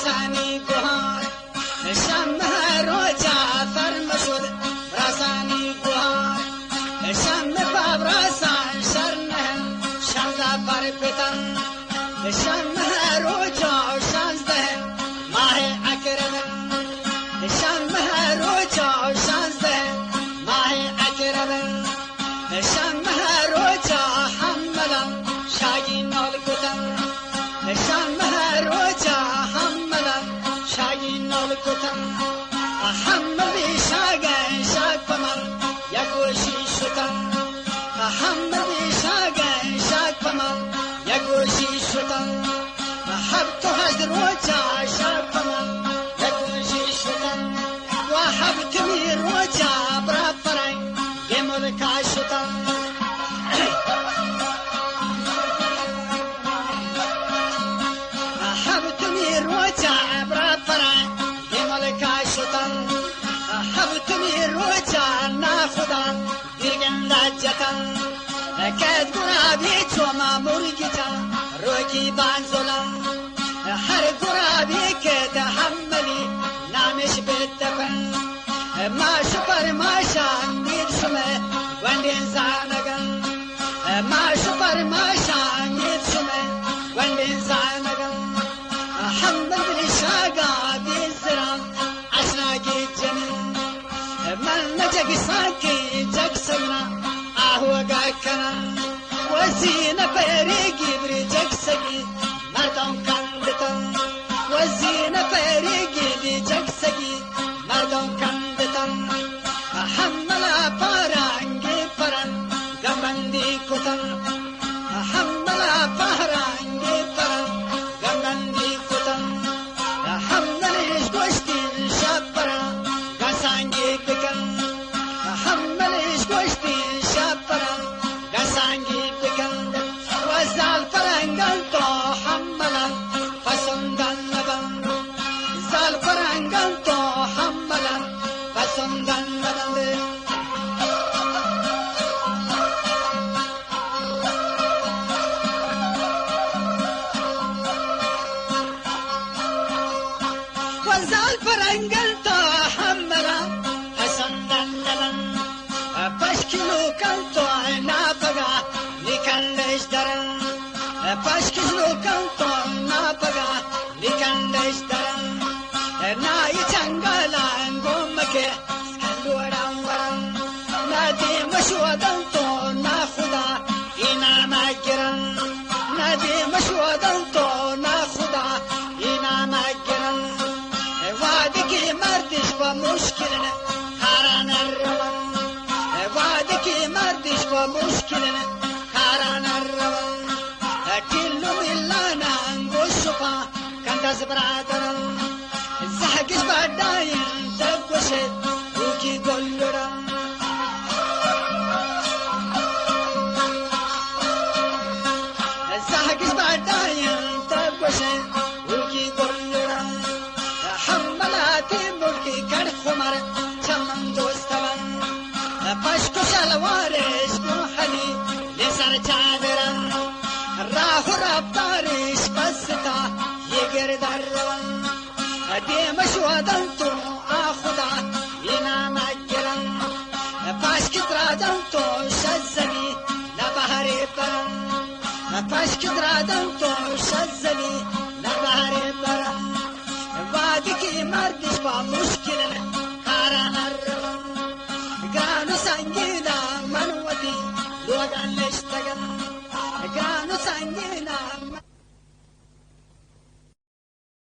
رسانی گوهر شمه رو جعفر مشود رسانی گوهر شمه باب رسان شرنه شمزه بر پتن شمه رو جا شانزده ماه اکرمن شمه رو جا شانزده ماه اکرمن شمه رو جا حملم شاگی نال کتن شمه رو جا حملم شاگی نال کتن حملی شاگی شاگ پمن یکوشی شتن حملی شاگی شاگ پمن یکوشی شتن حبت هجر و جا شاگ پمن یکوشی شتن و حبت میر و جا برا پرنگ گمل کا شتن حبت میر و جا برا پرنگ گمل کا شتن حبت میر و جا نا خدا دیگن لجتن کد گرابی چوما مرگی جان روکی بانزولم هر گرابی که تحملی نامش بتفن ما شپر ما شان میر شمه وندین زانگن ما شپر ما شان میر شمه وندین زانگن حمد شاگا بیزران اشناگی جنین من نجگی ساکی جگ سگنا آهوگا کنن وزین پیریگی بری جگ سگی مردم کندتن وزین پیریگی بری جگ سگی مردم کندتن حملا پارانگی پرن گمبندی کتن حملا پارانگی پرن گمبندی کتن حملش گوشتین شب پرن گسانگی بکن حملش گوشتین شب پرن گسانگی بکن وزال پرنگل تو حملا پسندن نبن زال پرنگل تو حملا پسندن نبن وزال پرنگل تو حملا پسندن نبن پشکلو کن تو ناپگا نکندش درن پشکلو کن تو ناپگا نکندش درن نای چنگلان گمکه سکندورم ورن ندی مشودن تو نا خدا اینا مگرن ندی مشودن تو نا خدا اینا مگرن وادی که مردش با مشکلن کاران روان وادی که مردش با مشکلن کاران روان کلو ملانا انگوشپا کندز برادرن زحگش برداین تبگوشد روکی گلورن زحگش برداین تبگوشد روکی گلورن حملات ملکی کر خمر چمن دوستون پشک شلوارش گوحلی لسر چادرن راه و رفتارش بستا یگر در روان دیمش ودن تو آخدا اینا مگرن پشک درادن تو شزمی نبهری برن پشک درادن تو شزمی نبهری برن وادی که مردش با مشکلن کاران روان گرانو سنگینا منوتی لوگان لشتگن گرانو سنگینا